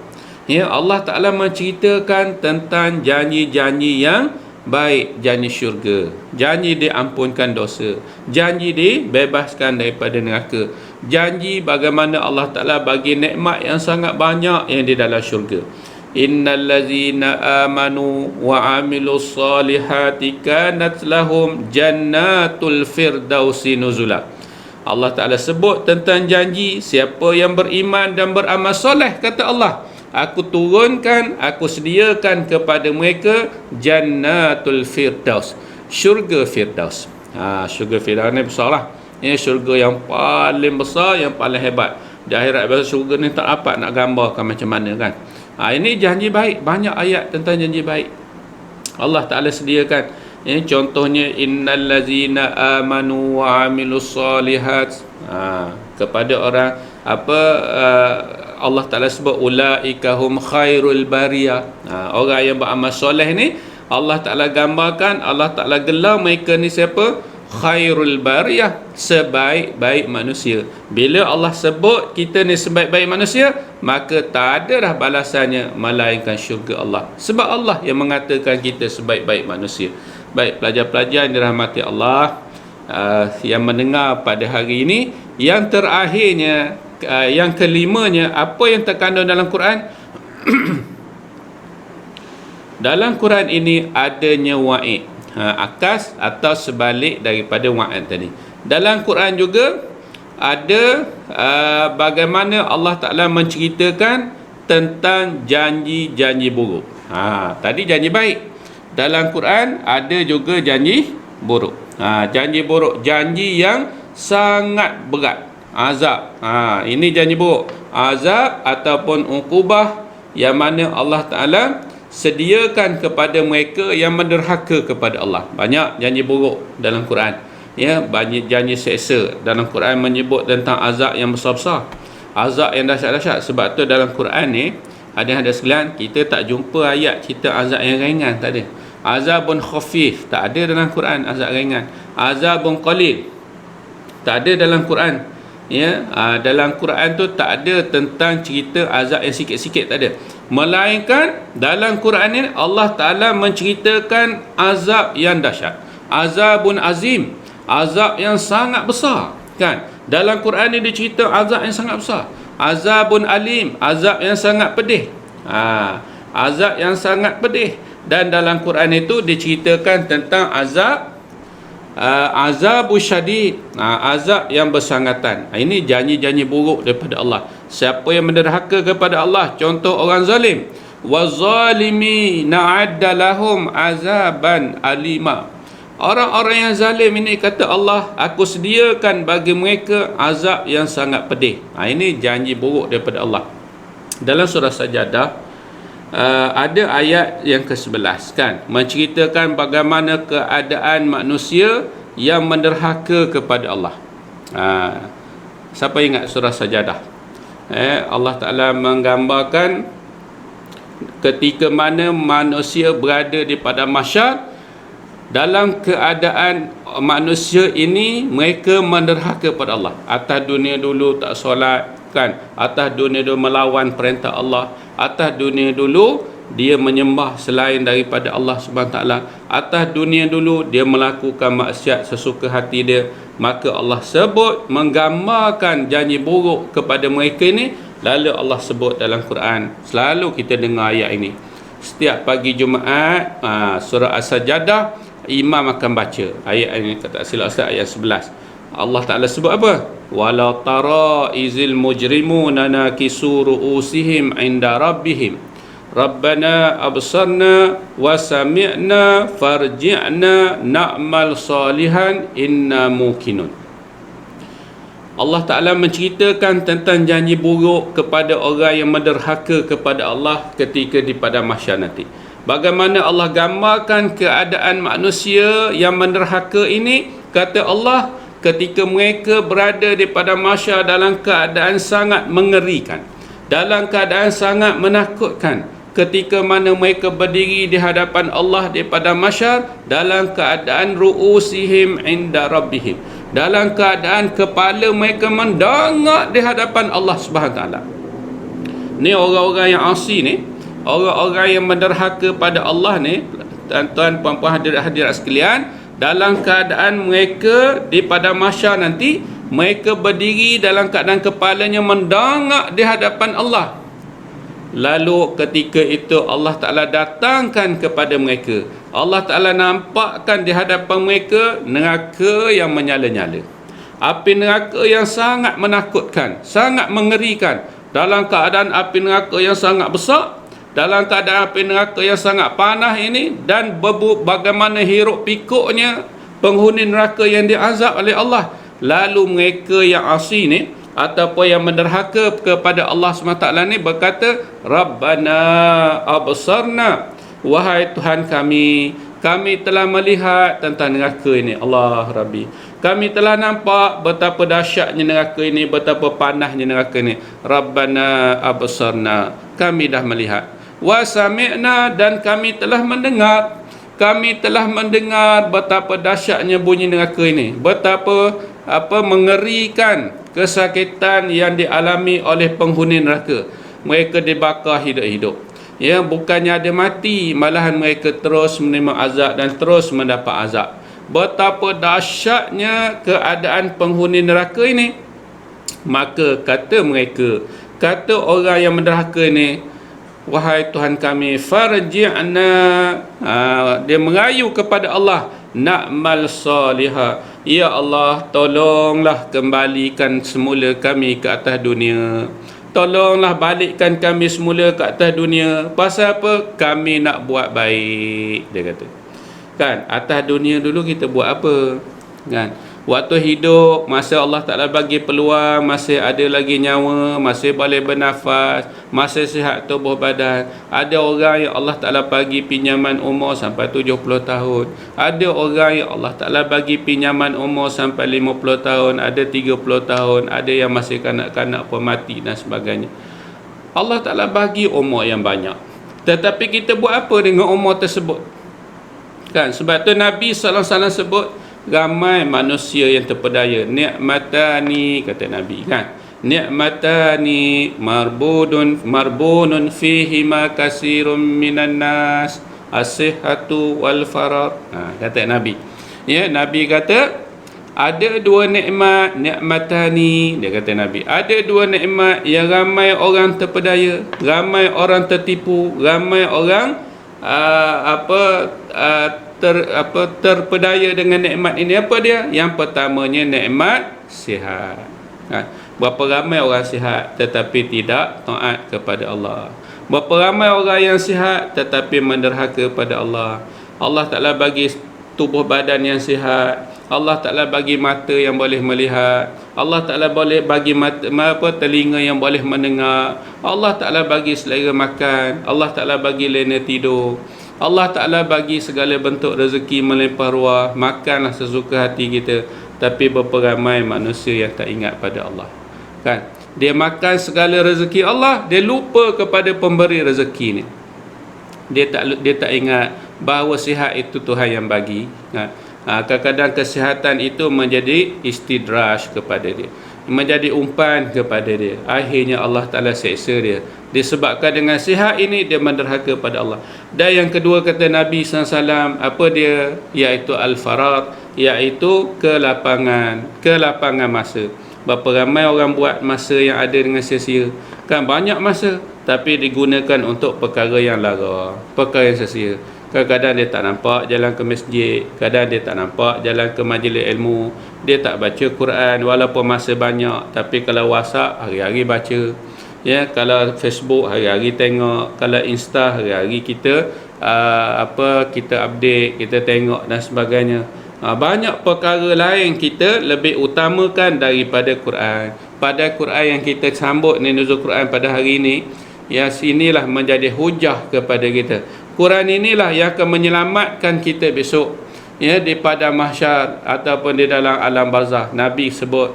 Allah Ta'ala menceritakan tentang janji-janji yang baik. Janji syurga, janji diampunkan dosa, janji dibebaskan daripada neraka, janji bagaimana Allah Ta'ala bagi nikmat yang sangat banyak yang di dalam syurga. Innal ladzina amanu wa amilus solihati kanat lahum jannatul firdausi nuzula. Allah Ta'ala sebut tentang janji siapa yang beriman dan beramal soleh, kata Allah, aku turunkan, aku sediakan kepada mereka jannatul firdaus, syurga firdaus. Syurga firdaus ni besar lah. Ini syurga yang paling besar, yang paling hebat. Di akhirat biasa syurga ni tak dapat nak gambarkan macam mana kan. Ini janji baik. Banyak ayat tentang janji baik Allah Ta'ala sediakan. Ini contohnya innal ladzina amanu wa amilus solihat. Kepada orang Allah Ta'ala sebut ulaika hum khairul bariyah. Orang yang beramal soleh ni Allah Ta'ala gambarkan, Allah Ta'ala gelar mereka ni siapa? Khairul bariyah, sebaik-baik manusia. Bila Allah sebut kita ni sebaik-baik manusia, maka tak ada dah balasannya melainkan syurga Allah. Sebab Allah yang mengatakan kita sebaik-baik manusia. Baik pelajar-pelajar yang dirahmati Allah, yang mendengar pada hari ini, yang terakhirnya, yang kelimanya, apa yang terkandung dalam Quran? Dalam Quran ini adanya wa'id, akas atau sebalik daripada wa'ad tadi. Dalam Quran juga ada bagaimana Allah Ta'ala menceritakan tentang janji-janji buruk. Tadi janji baik. Dalam Quran ada juga janji buruk. Janji buruk, janji yang sangat berat, azab. Ini janji buruk, azab ataupun uqubah yang mana Allah Ta'ala sediakan kepada mereka yang menderhaka kepada Allah. Banyak janji buruk dalam Quran. Banyak janji seksa. Dalam Quran menyebut tentang azab yang besar-besar, azab yang dahsyat-dahsyat. Sebab tu dalam Quran ni ada sekalian, kita tak jumpa ayat cerita azab yang ringan, tak ada. Azabun khafif, tak ada dalam Quran. Azab ringan. Azabun qalil, tak ada dalam Quran. Dalam Quran tu tak ada tentang cerita azab yang sikit-sikit, tak ada. Melainkan dalam Quran ini Allah Ta'ala menceritakan azab yang dahsyat, azabun azim, azab yang sangat besar kan. Dalam Quran ini dicerita azab yang sangat besar, azabun alim, azab yang sangat pedih. Azab yang sangat pedih. Dan dalam Quran itu diceritakan tentang azabus syadid, azab yang bersangatan. Ini janji-janji buruk daripada Allah. Siapa yang menderhaka kepada Allah, contoh orang zalim, wazalimi na'adda lahum azaban alima. Orang-orang yang zalim ini, kata Allah, aku sediakan bagi mereka azab yang sangat pedih. Ini janji buruk daripada Allah. Dalam surah Sajadah ada ayat yang ke-11 kan, menceritakan bagaimana keadaan manusia yang menderhaka kepada Allah. Siapa ingat surah Sajadah? Allah Ta'ala menggambarkan ketika mana manusia berada di padang mahsyar, dalam keadaan manusia ini mereka menderhaka pada Allah. Atas dunia dulu tak solat kan, atas dunia dulu melawan perintah Allah, atas dunia dulu dia menyembah selain daripada Allah Subhanahu Taala, atas dunia dulu dia melakukan maksiat sesuka hati dia. Maka Allah sebut, menggambarkan janji buruk kepada mereka ini. Lalu Allah sebut dalam Quran, selalu kita dengar ayat ini setiap pagi Jumaat, surah As-Sajadah, imam akan baca ayat ini, kata silap Ustaz, ayat 11. Allah Ta'ala sebut apa? Wala tara izil mujrimuna nakisu ru'usihim inda rabbihim Rabbana absarna wa sami'na farji'na na'mal salihan inna muqinun. Allah Ta'ala menceritakan tentang janji buruk kepada orang yang menderhaka kepada Allah ketika di padang mahsyar nanti. Bagaimana Allah gambarkan keadaan manusia yang menderhaka ini, kata Allah, ketika mereka berada di pada mahsyar dalam keadaan sangat mengerikan, dalam keadaan sangat menakutkan, ketika mana mereka berdiri di hadapan Allah di pada mahsyar dalam keadaan ru'usihim inda rabbihim, dalam keadaan kepala mereka mendangak di hadapan Allah Subhanahu taala. Ni orang-orang yang asi ni, orang-orang yang menderhaka pada Allah ni, tuan-tuan puan-puan hadirat sekalian, dalam keadaan mereka di pada mahsyar nanti, mereka berdiri dalam keadaan kepalanya mendangak di hadapan Allah. Lalu ketika itu Allah Ta'ala datangkan kepada mereka, Allah Ta'ala nampakkan di hadapan mereka neraka yang menyala-nyala, api neraka yang sangat menakutkan, sangat mengerikan, dalam keadaan api neraka yang sangat besar, dalam keadaan api neraka yang sangat panas ini, dan bagaimana hiruk pikuknya penghuni neraka yang diazab oleh Allah. Lalu mereka yang asi ni, ataupun yang menderhaka kepada Allah SWT ni berkata, Rabbana absarna, wahai Tuhan kami telah melihat tentang neraka ini. Allah Rabbi, kami telah nampak betapa dahsyatnya neraka ini, betapa panasnya neraka ini. Rabbana absarna, kami dah melihat. Wa sami'na, dan kami telah mendengar, betapa dahsyatnya bunyi neraka ini, betapa mengerikan kesakitan yang dialami oleh penghuni neraka. Mereka dibakar hidup-hidup, ya, bukannya ada mati, malahan mereka terus menerima azab dan terus mendapat azab. Betapa dahsyatnya keadaan penghuni neraka ini. Maka kata mereka, kata orang yang menderhaka ini, wahai Tuhan kami, farji'na, dia merayu kepada Allah, na'mal salihah, ya Allah, tolonglah kembalikan semula kami ke atas dunia, tolonglah balikkan kami semula ke atas dunia. Pasal apa? Kami nak buat baik, dia kata. Kan, atas dunia dulu kita buat apa? Kan, waktu hidup, masa Allah Ta'ala bagi peluang, masih ada lagi nyawa, masih boleh bernafas, masih sihat tubuh badan. Ada orang yang Allah Ta'ala bagi pinjaman umur sampai 70 tahun. Ada orang yang Allah Ta'ala bagi pinjaman umur sampai 50 tahun, ada 30 tahun, ada yang masih kanak-kanak pun mati dan sebagainya. Allah Ta'ala bagi umur yang banyak. Tetapi kita buat apa dengan umur tersebut? Kan, sebab tu Nabi SAW sebut, ramai manusia yang terpedaya. Ni'matani, kata Nabi, kan, ni'matani marbunun fihi ma kasirun minan nas, as-sihhatu wal farad. Kata Nabi, ya, Nabi kata ada dua nikmat, ni'matani, dia kata Nabi, ada dua nikmat yang ramai orang terpedaya, ramai orang tertipu, ramai orang terpedaya dengan nikmat ini. Apa dia? Yang pertamanya nikmat sihat. Berapa ramai orang sihat tetapi tidak taat kepada Allah. Berapa ramai orang yang sihat tetapi menderhaka pada Allah. Allah Ta'ala bagi tubuh badan yang sihat, Allah Ta'ala bagi mata yang boleh melihat, Allah Ta'ala boleh bagi telinga yang boleh mendengar, Allah Ta'ala bagi selera makan, Allah Ta'ala bagi lena tidur, Allah Ta'ala bagi segala bentuk rezeki melimpah ruah, makanlah sesuka hati kita. Tapi berapa ramai manusia yang tak ingat pada Allah, kan? Dia makan segala rezeki Allah, dia lupa kepada pemberi rezeki ni. Dia tak ingat bahawa sihat itu Tuhan yang bagi, kan? Kadang-kadang kesihatan itu menjadi istidraj kepada dia, menjadi umpan kepada dia. Akhirnya Allah Ta'ala seksa dia. Disebabkan dengan sihat ini dia menderhaka pada Allah. Dan yang kedua, kata Nabi SAW, apa dia? Iaitu al-farad, iaitu kelapangan masa. Berapa ramai orang buat masa yang ada dengan sia-sia, kan? Banyak masa tapi digunakan untuk perkara yang lara, perkara yang sia-sia. Kadang-kadang dia tak nampak jalan ke masjid, kadang dia tak nampak jalan ke majlis ilmu, dia tak baca Quran walaupun masa banyak. Tapi kalau WhatsApp, hari-hari baca, ya, kalau Facebook, hari-hari tengok, kalau Insta, hari-hari kita kita update, kita tengok dan sebagainya. Banyak perkara lain kita lebih utamakan daripada Quran. Pada Quran yang kita sambut ni, nuzul Quran pada hari ini, ya, sinilah menjadi hujah kepada kita. Quran inilah yang akan menyelamatkan kita besok, ya, di padang mahsyar ataupun di dalam alam barzah. Nabi sebut,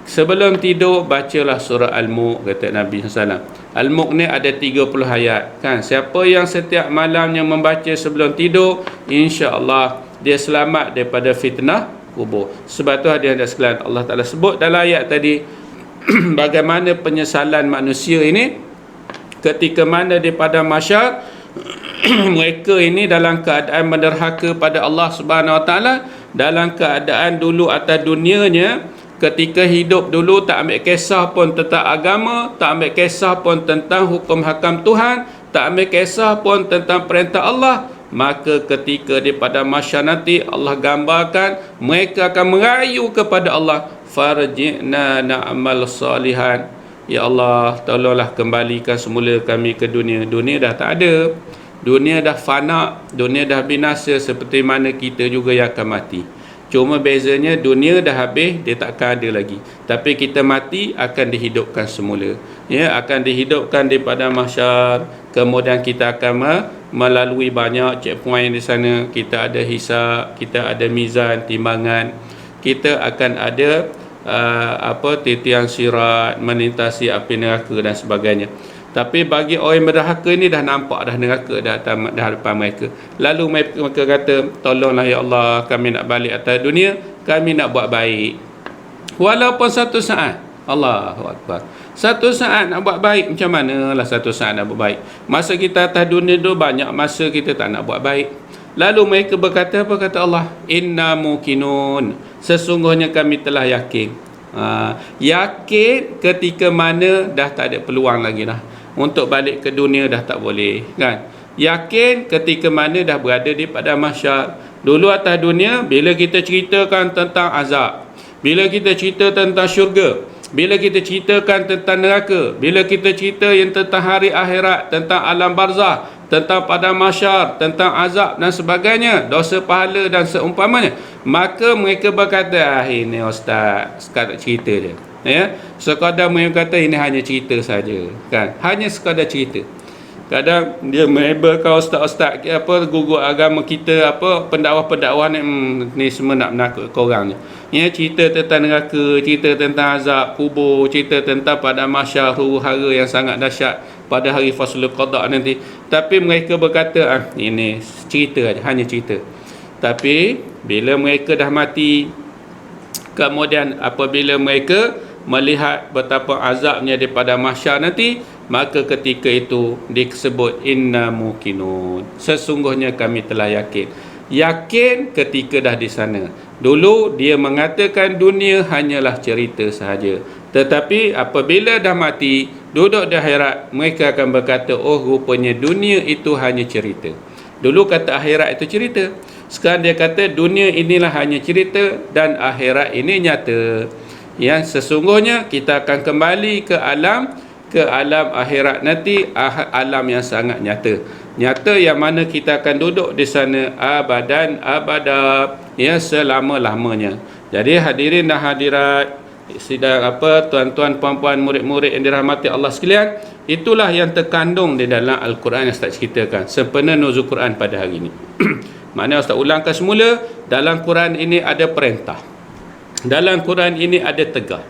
sebelum tidur bacalah surah Al-Mulk, kata Nabi SAW. Al-Mulk ni ada 30 ayat, kan? Siapa yang setiap malamnya membaca sebelum tidur, insya-Allah dia selamat daripada fitnah kubur. Sebab tu hadirin sekalian, Allah Taala sebut dalam ayat tadi bagaimana penyesalan manusia ini ketika mana di padang mahsyar mereka ini dalam keadaan menderhaka pada Allah Subhanahu Wa Taala, dalam keadaan dulu atas dunianya ketika hidup dulu tak ambil kisah pun tentang agama, tak ambil kisah pun tentang hukum hakam Tuhan, tak ambil kisah pun tentang perintah Allah. Maka ketika di padang mahsyar nanti Allah gambarkan mereka akan merayu kepada Allah, farji'na na'mal salihan, ya Allah tolonglah kembalikan semula kami ke dunia. Dunia dah tak ada, dunia dah fana, dunia dah binasa, seperti mana kita juga yang akan mati. Cuma bezanya dunia dah habis, dia takkan ada lagi. Tapi kita mati akan dihidupkan semula, ya, akan dihidupkan di padang mahsyar. Kemudian kita akan melalui banyak checkpoint di sana. Kita ada hisab, kita ada mizan, timbangan. Kita akan ada titian sirat, melintasi api neraka dan sebagainya. Tapi bagi orang yang berderhaka ini dah nampak dah neraka dah hadapan mereka. Lalu mereka kata, tolonglah ya Allah, kami nak balik atas dunia, kami nak buat baik. Walaupun satu saat. Allahu Akbar. Satu saat nak buat baik, macam manalah satu saat nak buat baik? Masa kita atas dunia tu banyak masa kita tak nak buat baik. Lalu mereka berkata apa? Kata Allah, inna mukinun, sesungguhnya kami telah yakin. Yakin ketika mana dah tak ada peluang lagi dah untuk balik ke dunia, dah tak boleh, kan? Yakin ketika mana dah berada di padang mahsyar. Dulu atas dunia bila kita ceritakan tentang azab, bila kita cerita tentang syurga, bila kita ceritakan tentang neraka, bila kita cerita yang tentang hari akhirat, tentang alam barzah, tentang padang mahsyar, tentang azab dan sebagainya, dosa pahala dan seumpamanya, maka mereka berkata, ini ustaz sekadar cerita je, ya, sekadar mereka kata ini hanya cerita saja, kan, hanya sekadar cerita. Kadang dia melabelkan ustaz-ustaz guru agama kita, pendakwah-pendakwah ni semua nak menakut korang ni, ya, cerita tentang neraka, cerita tentang azab kubur, cerita tentang padang mahsyar, huru-hara yang sangat dahsyat pada hari faslul qada nanti. Tapi mereka berkata, ini cerita aja, hanya cerita. Tapi bila mereka dah mati, kemudian apabila mereka melihat betapa azabnya di padang mahsyar nanti, maka ketika itu disebut inna mukinun, sesungguhnya kami telah yakin. Yakin ketika dah di sana. Dulu dia mengatakan dunia hanyalah cerita sahaja, tetapi apabila dah mati, duduk di akhirat, mereka akan berkata, oh rupanya dunia itu hanya cerita. Dulu kata akhirat itu cerita, sekarang dia kata dunia inilah hanya cerita dan akhirat ini nyata. Yang sesungguhnya kita akan kembali ke alam akhirat nanti, alam yang sangat nyata yang mana kita akan duduk di sana abadan abada, ya, selama-lamanya. Jadi hadirin dan hadirat sidang tuan-tuan puan-puan murid-murid yang dirahmati Allah sekalian, itulah yang terkandung di dalam Al-Quran yang Ustaz ceritakan sempena nuzul Quran pada hari ini. Mana Ustaz ulangkan semula, dalam Quran ini ada perintah, dalam Quran ini ada tegah,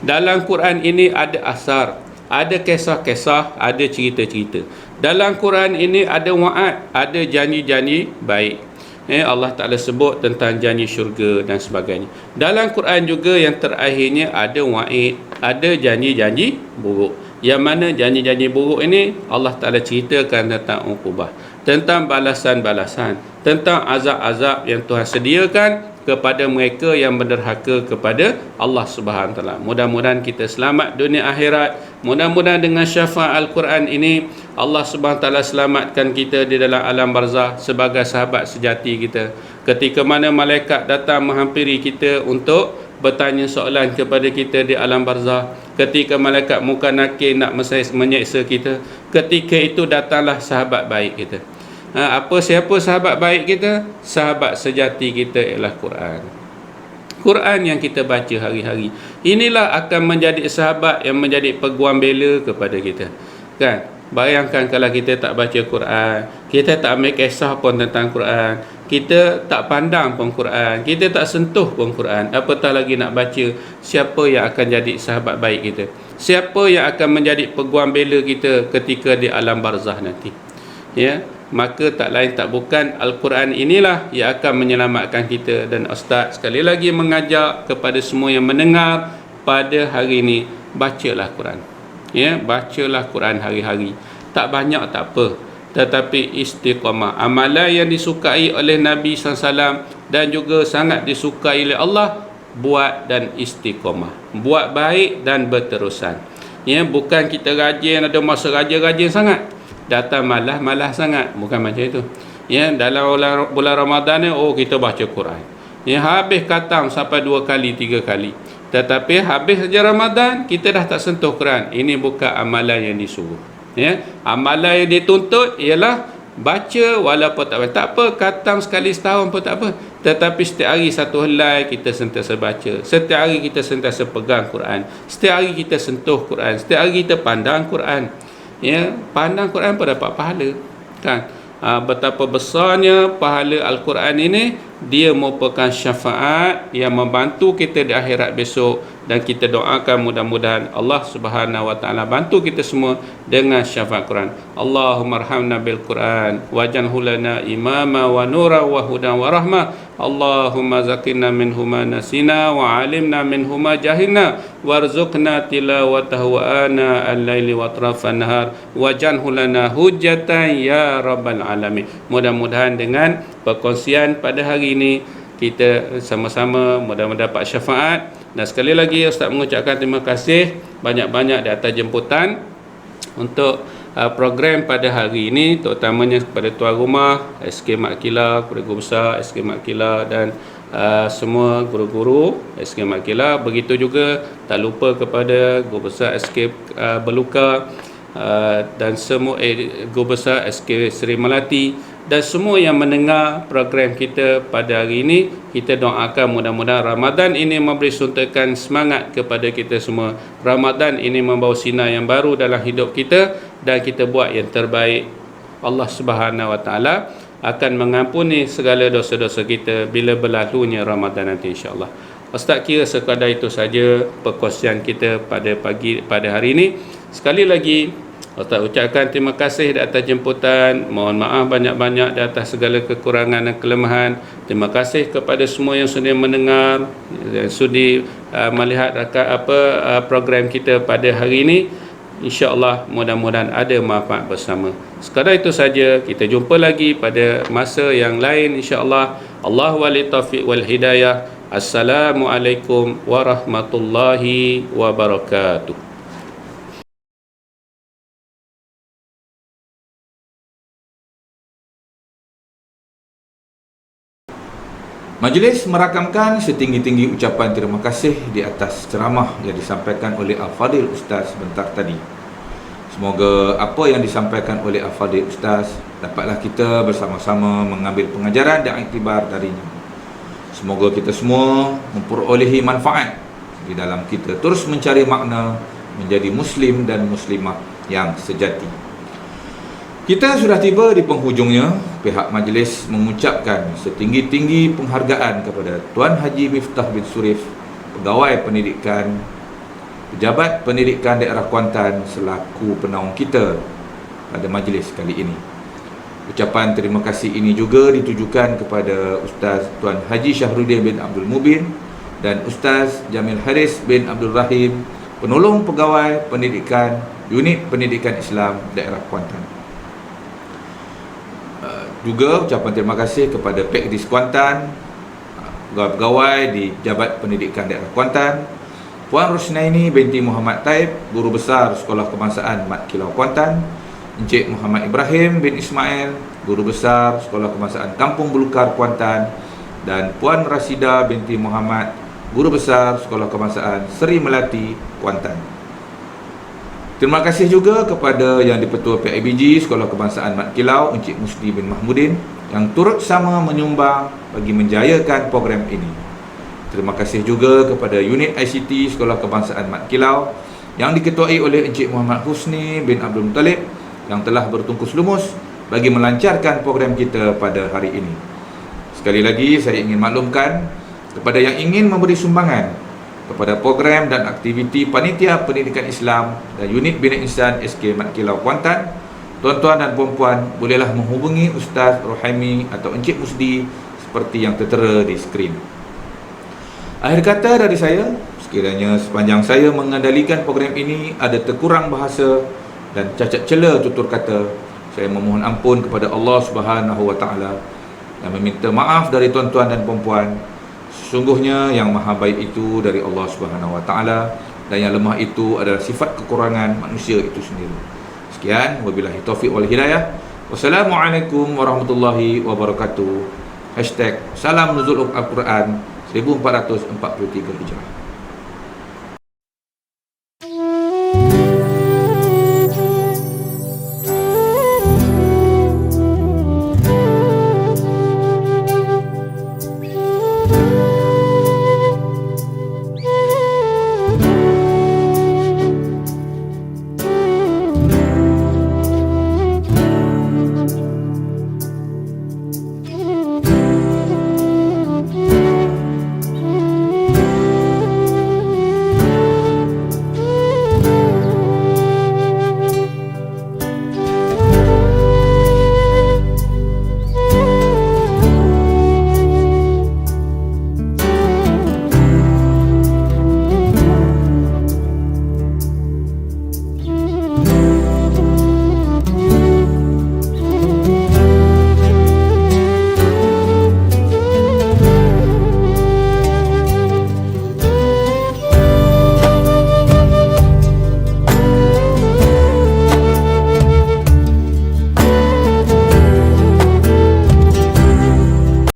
dalam Quran ini ada asar, ada kisah-kisah, ada cerita-cerita. Dalam Quran ini ada wa'ad, ada janji-janji baik. Allah Ta'ala sebut tentang janji syurga dan sebagainya. Dalam Quran juga yang terakhirnya ada wa'id, ada janji-janji buruk. Yang mana janji-janji buruk ini Allah Ta'ala ceritakan tentang uqubah, tentang balasan-balasan, tentang azab-azab yang Tuhan sediakan kepada mereka yang berderhaka kepada Allah Subhanahu Wa Taala. Mudah-mudahan kita selamat dunia akhirat. Mudah-mudahan dengan syafaat Al-Quran ini Allah Subhanahu Wa Taala selamatkan kita di dalam alam barzah sebagai sahabat sejati kita. Ketika mana malaikat datang menghampiri kita untuk bertanya soalan kepada kita di alam barzah, ketika malaikat muka nakir nak menyeksa kita, ketika itu datanglah sahabat baik kita. Siapa sahabat baik kita? Sahabat sejati kita ialah Quran. Quran yang kita baca hari-hari. Inilah akan menjadi sahabat yang menjadi peguam bela kepada kita, kan? Bayangkan kalau kita tak baca Quran, kita tak ambil kisah pun tentang Quran, kita tak pandang pun Quran, kita tak sentuh pun Quran, apatah lagi nak baca, siapa yang akan jadi sahabat baik kita? Siapa yang akan menjadi peguam bela kita ketika di alam barzah nanti? Ya, maka tak lain tak bukan Al-Quran inilah yang akan menyelamatkan kita. Dan Ustaz sekali lagi mengajak kepada semua yang mendengar pada hari ini, bacalah Quran. Ya, bacalah Quran hari-hari. Tak banyak tak apa, tetapi istiqamah, amalan yang disukai oleh Nabi SAW dan juga sangat disukai oleh Allah, buat dan istiqamah, buat baik dan berterusan. Ya, bukan kita rajin, ada masa rajin-rajin sangat, datang malas sangat, bukan macam itu. Ya, dalam bulan Ramadan ni, kita baca Quran. Ya, habis khatam sampai 2 kali 3 kali. Tetapi habis saja Ramadan, kita dah tak sentuh Quran. Ini bukan amalan yang disuruh. Ya, amalan yang dituntut ialah baca walaupun tak apa. Tak apa, khatam sekali setahun pun tak apa. Tetapi setiap hari satu helai kita sentiasa baca. Setiap hari kita sentiasa pegang Quran. Setiap hari kita sentuh Quran. Setiap hari kita pandang Quran. Ya, pandang Quran pun dapat pahala. Kan? Betapa besarnya pahala Al-Quran ini. Dia merupakan syafaat yang membantu kita di akhirat besok. Dan kita doakan mudah-mudahan Allah Subhanahu Wa Taala bantu kita semua dengan syafaat Quran. Allahumma arhamna bil Quran waj'alhu lana imama wa nura wa hudan wa rahmah. Allahumma zakirna minhu ma nasina wa alimna minhu ma jahilna warzuqna tilawatahu ana al-laili wa atrafan nahar waj'alhu lana hujjatan ya rabbal alamin. Mudah-mudahan dengan perkongsian pada hari ini kita sama-sama mudah-mudahan dapat syafaat. Dan sekali lagi Ustaz mengucapkan terima kasih banyak-banyak di atas jemputan untuk program pada hari ini, terutamanya kepada tuan rumah SK Mat Kila, kepada guru besar SK Mat Kila dan semua guru-guru SK Mat Kila. Begitu juga tak lupa kepada guru besar SK Beluka dan semua guru besar SK Seri Melati dan semua yang mendengar program kita pada hari ini. Kita doakan mudah-mudahan Ramadan ini memberi suntikan semangat kepada kita semua. Ramadan ini membawa sinar yang baru dalam hidup kita dan kita buat yang terbaik. Allah Subhanahu Wa Taala akan mengampuni segala dosa-dosa kita bila berlalunya Ramadan nanti, insya-Allah. Ustaz kira sekadar itu saja perkongsian kita pada hari ini. Sekali lagi Ustaz ucapkan terima kasih di atas jemputan. Mohon maaf banyak-banyak di atas segala kekurangan dan kelemahan. Terima kasih kepada semua yang sudah mendengar, yang sudi melihat program kita pada hari ini. InsyaAllah mudah-mudahan ada manfaat bersama. Sekadar itu saja. Kita jumpa lagi pada masa yang lain, insyaAllah. Allah wali taufiq wal hidayah. Assalamualaikum warahmatullahi wabarakatuh. Majlis merakamkan setinggi-tinggi ucapan terima kasih di atas ceramah yang disampaikan oleh Al-Fadhil Ustaz sebentar tadi. Semoga apa yang disampaikan oleh Al-Fadhil Ustaz dapatlah kita bersama-sama mengambil pengajaran dan iktibar darinya. Semoga kita semua memperolehi manfaat di dalam kita terus mencari makna menjadi Muslim dan Muslimah yang sejati. Kita sudah tiba di penghujungnya. Pihak majlis mengucapkan setinggi-tinggi penghargaan kepada Tuan Haji Miftah bin Surif, Pegawai Pendidikan, Pejabat Pendidikan Daerah Kuantan selaku penaung kita pada majlis kali ini. Ucapan terima kasih ini juga ditujukan kepada Ustaz Tuan Haji Syahrudin bin Abdul Mubin dan Ustaz Jamil Haris bin Abdul Rahim, Penolong Pegawai Pendidikan Unit Pendidikan Islam Daerah Kuantan. Juga ucapan terima kasih kepada Pekdis Kuantan, pegawai-pegawai di Pejabat Pendidikan Daerah Kuantan, Puan Rosnaini binti Muhammad Taib, Guru Besar Sekolah Kebangsaan Mat Kilau Kuantan, Encik Muhammad Ibrahim bin Ismail, Guru Besar Sekolah Kebangsaan Kampung Belukar Kuantan, dan Puan Rasida binti Muhammad, Guru Besar Sekolah Kebangsaan Seri Melati Kuantan. Terima kasih juga kepada Yang di-Pertua PIBG Sekolah Kebangsaan Mat Kilau, Encik Musdi bin Mahmudin, yang turut sama menyumbang bagi menjayakan program ini. Terima kasih juga kepada Unit ICT Sekolah Kebangsaan Mat Kilau yang diketuai oleh Encik Muhammad Husni bin Abdul Muttalib, yang telah bertungkus lumus bagi melancarkan program kita pada hari ini. Sekali lagi saya ingin maklumkan kepada yang ingin memberi sumbangan kepada program dan aktiviti Panitia Pendidikan Islam dan Unit Bina Insan SK Mat Kilau Kuantan, tuan-tuan dan puan-puan bolehlah menghubungi Ustaz Rohaimi atau Encik Musdi seperti yang tertera di skrin. Akhir kata dari saya, sekiranya sepanjang saya mengendalikan program ini ada terkurang bahasa dan cacat cela tutur kata, saya memohon ampun kepada Allah Subhanahu Wa Taala dan meminta maaf dari tuan-tuan dan puan-puan. Sesungguhnya yang maha baik itu dari Allah Subhanahu Wa Taala dan yang lemah itu adalah sifat kekurangan manusia itu sendiri. Sekian, wabillahi taufiq wal hidayah. Wassalamualaikum warahmatullahi wabarakatuh. #Salam Nuzul Al-Quran 1443 Hijrah.